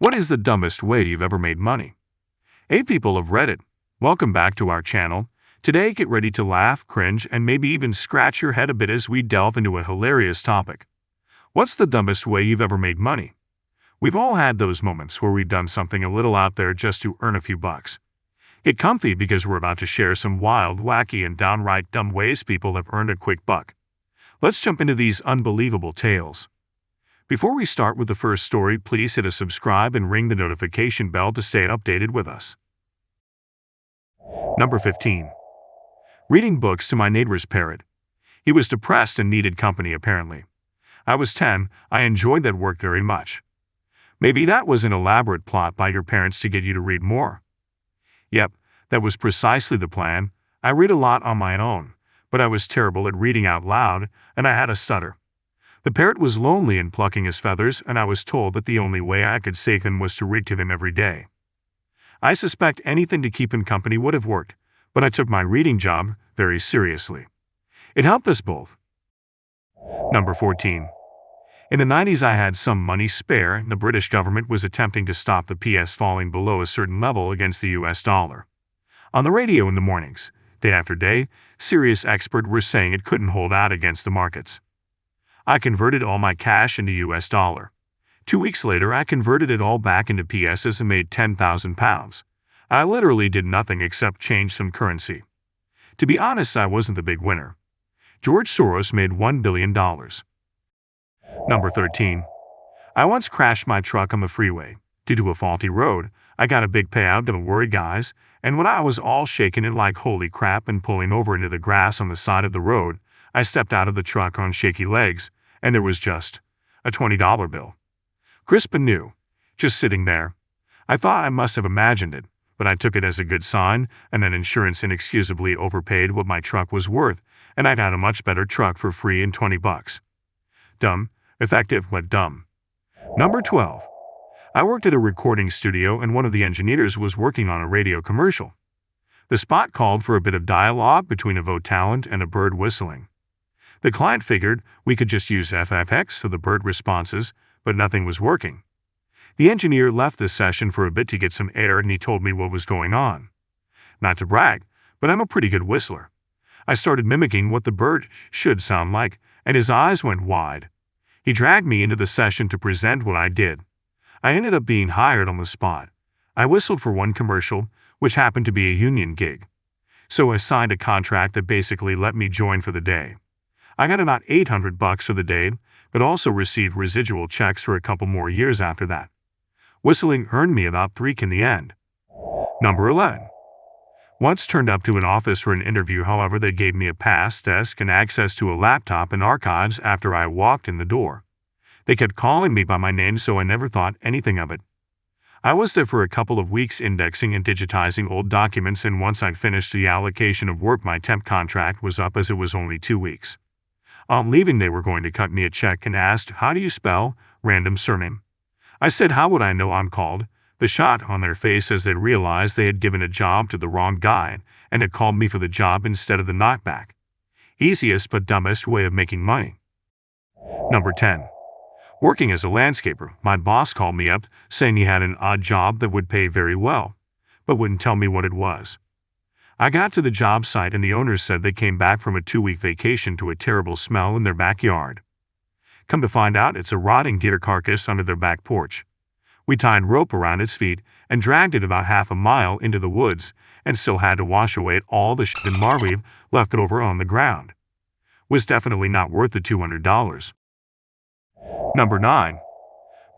What is the dumbest way you've ever made money? Hey people of Reddit, welcome back to our channel. Today get ready to laugh, cringe, and maybe even scratch your head a bit as we delve into a hilarious topic. What's the dumbest way you've ever made money? We've all had those moments where we've done something a little out there just to earn a few bucks. Get comfy because we're about to share some wild, wacky, and downright dumb ways people have earned a quick buck. Let's jump into these unbelievable tales. Before we start with the first story, please hit a subscribe and ring the notification bell to stay updated with us. Number 15. Reading books to my neighbor's parrot. He was depressed and needed company apparently. I was 10, I enjoyed that work very much. Maybe that was an elaborate plot by your parents to get you to read more. Yep, that was precisely the plan. I read a lot on my own, but I was terrible at reading out loud, and I had a stutter. The parrot was lonely and plucking his feathers, and I was told that the only way I could save him was to read to him every day. I suspect anything to keep him company would have worked, but I took my reading job very seriously. It helped us both. Number 14. In the 90s I had some money spare, and the British government was attempting to stop the PS falling below a certain level against the US dollar. On the radio in the mornings, day after day, serious experts were saying it couldn't hold out against the markets. I converted all my cash into US dollar. 2 weeks later, I converted it all back into PSs and made £10,000. I literally did nothing except change some currency. To be honest, I wasn't the big winner. George Soros made $1 billion. Number 13. I once crashed my truck on the freeway. Due to a faulty road, I got a big payout, don't worry guys, and when I was all shaken and like holy crap and pulling over into the grass on the side of the road, I stepped out of the truck on shaky legs, and there was just a $20 bill. Crisp and new, just sitting there. I thought I must have imagined it, but I took it as a good sign, and then insurance inexcusably overpaid what my truck was worth, and I'd had a much better truck for free and $20. Dumb, effective, but dumb. Number 12. I worked at a recording studio, and one of the engineers was working on a radio commercial. The spot called for a bit of dialogue between a vote talent and a bird whistling. The client figured we could just use FFX for the bird responses, but nothing was working. The engineer left the session for a bit to get some air, and he told me what was going on. Not to brag, but I'm a pretty good whistler. I started mimicking what the bird should sound like, and his eyes went wide. He dragged me into the session to present what I did. I ended up being hired on the spot. I whistled for one commercial, which happened to be a union gig. So I signed a contract that basically let me join for the day. I got about $800 for the day, but also received residual checks for a couple more years after that. Whistling earned me about $3K in the end. Number 11. Once turned up to an office for an interview, however, they gave me a pass desk and access to a laptop and archives after I walked in the door. They kept calling me by my name, so I never thought anything of it. I was there for a couple of weeks indexing and digitizing old documents, and once I'd finished the allocation of work, my temp contract was up as it was only 2 weeks. On leaving, they were going to cut me a check and asked, "How do you spell random surname?" I said, "How would I know I'm called?" The shot on their face as they realized they had given a job to the wrong guy and had called me for the job instead of the knockback. Easiest but dumbest way of making money. Number 10. Working as a landscaper, my boss called me up saying he had an odd job that would pay very well, but wouldn't tell me what it was. I got to the job site, and the owners said they came back from a 2-week vacation to a terrible smell in their backyard. Come to find out, it's a rotting deer carcass under their back porch. We tied rope around its feet and dragged it about half a mile into the woods, and still had to wash away all the shit and marweave left over on the ground. Was definitely not worth the $200. Number 9.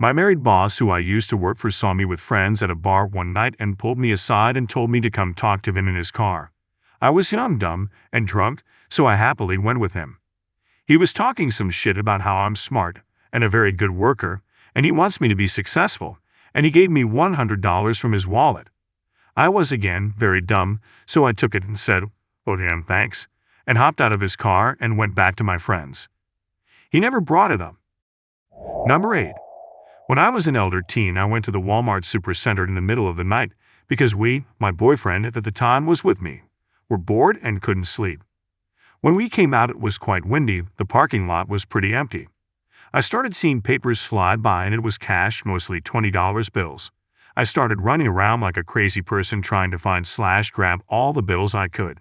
My married boss, who I used to work for, saw me with friends at a bar one night and pulled me aside and told me to come talk to him in his car. I was young, dumb, and drunk, so I happily went with him. He was talking some shit about how I'm smart and a very good worker, and he wants me to be successful, and he gave me $100 from his wallet. I was again very dumb, so I took it and said, "Oh damn, thanks," and hopped out of his car and went back to my friends. He never brought it up. Number 8. When I was an elder teen, I went to the Walmart Supercenter in the middle of the night because my boyfriend at the time was with me, were bored and couldn't sleep. When we came out, it was quite windy. The parking lot was pretty empty. I started seeing papers fly by and it was cash, mostly $20 bills. I started running around like a crazy person trying to find/grab all the bills I could.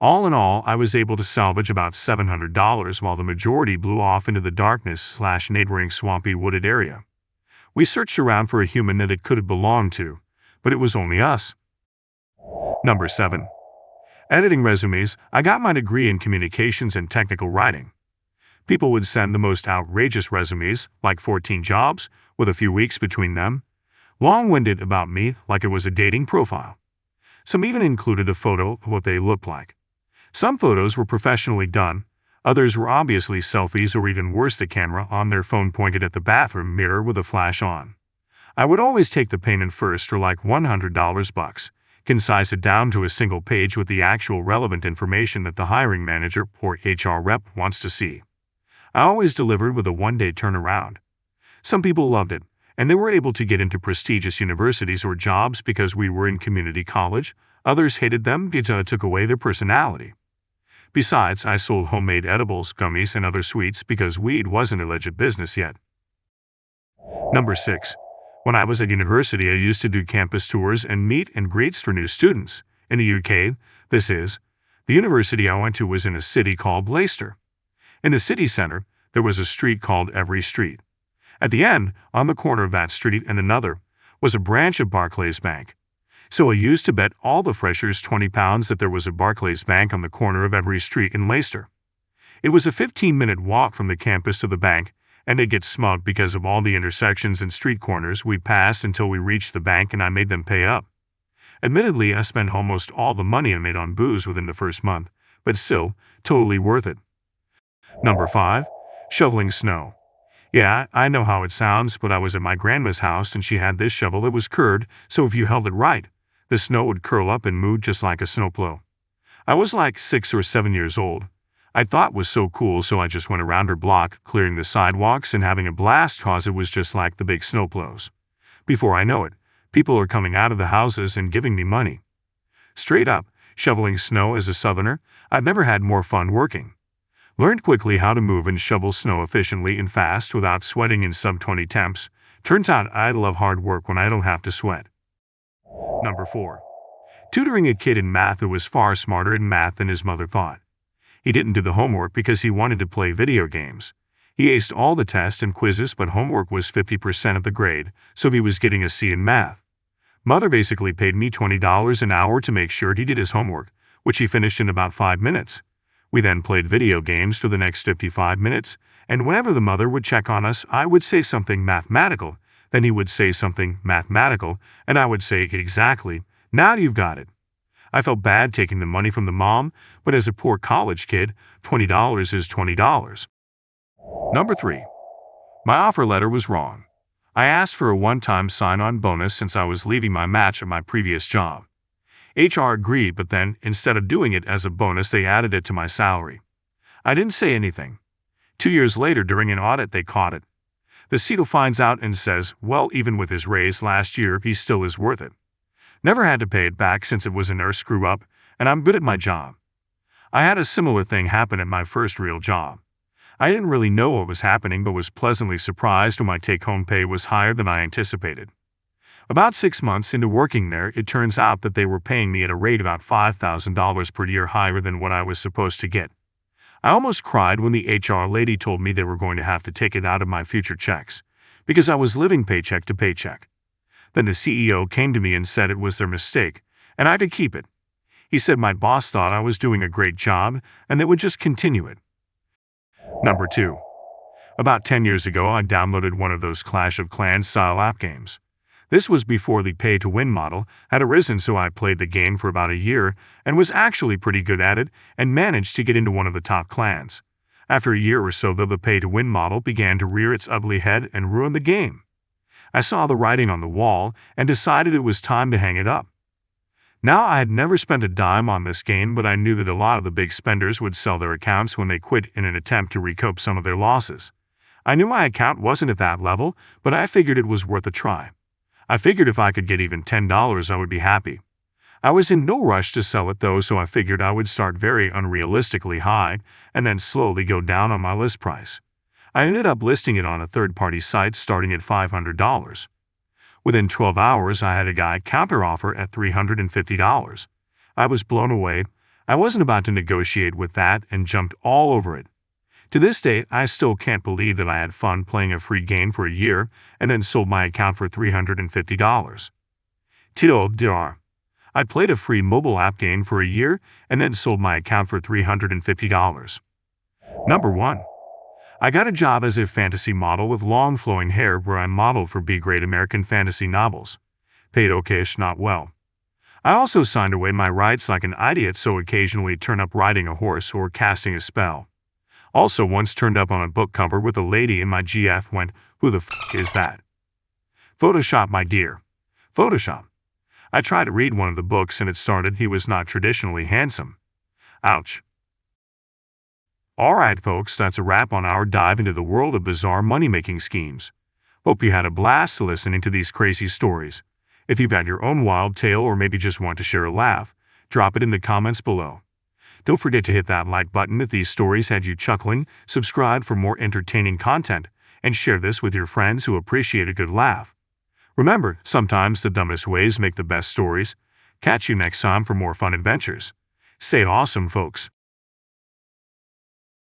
All in all, I was able to salvage about $700 while the majority blew off into the darkness/neighboring swampy wooded area. We searched around for a human that it could have belonged to, but it was only us. Number 7. Editing resumes. I got my degree in communications and technical writing. People would send the most outrageous resumes, like 14 jobs, with a few weeks between them. Long-winded about me, like it was a dating profile. Some even included a photo of what they looked like. Some photos were professionally done, others were obviously selfies or even worse, the camera on their phone pointed at the bathroom mirror with a flash on. I would always take the payment first for like $100 bucks, concise it down to a single page with the actual relevant information that the hiring manager or HR rep wants to see. I always delivered with a one-day turnaround. Some people loved it, and they were able to get into prestigious universities or jobs because we were in community college. Others hated them because it took away their personality. Besides, I sold homemade edibles, gummies, and other sweets because weed wasn't a legit business yet. Number 6. When I was at university, I used to do campus tours and meet and greets for new students. In the UK, the university I went to was in a city called Leicester. In the city center, there was a street called Every Street. At the end, on the corner of that street and another, was a branch of Barclays Bank. So I used to bet all the freshers £20 that there was a Barclays Bank on the corner of Every Street in Leicester. It was a 15-minute walk from the campus to the bank, and they'd get smug because of all the intersections and street corners we passed until we reached the bank and I made them pay up. Admittedly, I spent almost all the money I made on booze within the first month, but still, totally worth it. Number 5. Shoveling snow. Yeah, I know how it sounds, but I was at my grandma's house and she had this shovel that was curved, so if you held it right, the snow would curl up and move just like a snowplow. I was like 6 or 7 years old. I thought it was so cool, so I just went around her block, clearing the sidewalks and having a blast cause it was just like the big snowplows. Before I know it, people are coming out of the houses and giving me money. Straight up, shoveling snow as a southerner, I've never had more fun working. Learned quickly how to move and shovel snow efficiently and fast without sweating in sub-20 temps. Turns out I love hard work when I don't have to sweat. Number 4. Tutoring a kid in math who was far smarter in math than his mother thought. He didn't do the homework because he wanted to play video games. He aced all the tests and quizzes, but homework was 50% of the grade, so he was getting a C in math. Mother basically paid me $20 an hour to make sure he did his homework, which he finished in about 5 minutes. We then played video games for the next 55 minutes, and whenever the mother would check on us, I would say something mathematical, then he would say something mathematical, and I would say exactly, now you've got it. I felt bad taking the money from the mom, but as a poor college kid, $20 is $20. Number 3. My offer letter was wrong. I asked for a one-time sign-on bonus since I was leaving my match at my previous job. HR agreed, but then, instead of doing it as a bonus, they added it to my salary. I didn't say anything. 2 years later, during an audit, they caught it. The CTO finds out and says, well, even with his raise last year, he still is worth it. Never had to pay it back since it was a nurse screw-up, and I'm good at my job. I had a similar thing happen at my first real job. I didn't really know what was happening, but was pleasantly surprised when my take-home pay was higher than I anticipated. About 6 months into working there, it turns out that they were paying me at a rate about $5,000 per year higher than what I was supposed to get. I almost cried when the HR lady told me they were going to have to take it out of my future checks, because I was living paycheck to paycheck. Then the CEO came to me and said it was their mistake, and I could keep it. He said my boss thought I was doing a great job, and they would just continue it. Number 2. About 10 years ago, I downloaded one of those Clash of Clans style app games. This was before the pay-to-win model had arisen, so I played the game for about a year and was actually pretty good at it and managed to get into one of the top clans. After a year or so, though, the pay-to-win model began to rear its ugly head and ruin the game. I saw the writing on the wall and decided it was time to hang it up. Now, I had never spent a dime on this game, but I knew that a lot of the big spenders would sell their accounts when they quit in an attempt to recoup some of their losses. I knew my account wasn't at that level, but I figured it was worth a try. I figured if I could get even $10, I would be happy. I was in no rush to sell it though, so I figured I would start very unrealistically high and then slowly go down on my list price. I ended up listing it on a third-party site starting at $500. Within 12 hours, I had a guy counteroffer at $350. I was blown away. I wasn't about to negotiate with that and jumped all over it. To this day, I still can't believe that I had fun playing a free game for a year and then sold my account for $350. Tito Dr. I played a free mobile app game for a year and then sold my account for $350. Number 1. I got a job as a fantasy model with long flowing hair where I modeled for B-grade American fantasy novels. Paid okayish, not well. I also signed away my rights like an idiot, so occasionally turn up riding a horse or casting a spell. Also once turned up on a book cover with a lady in my GF went, "Who the f*** is that?" Photoshop, my dear. Photoshop. I tried to read one of the books and it started, "He was not traditionally handsome." Ouch. Alright folks, that's a wrap on our dive into the world of bizarre money-making schemes. Hope you had a blast listening to these crazy stories. If you've had your own wild tale or maybe just want to share a laugh, drop it in the comments below. Don't forget to hit that like button if these stories had you chuckling, subscribe for more entertaining content, and share this with your friends who appreciate a good laugh. Remember, sometimes the dumbest ways make the best stories. Catch you next time for more fun adventures. Stay awesome, folks.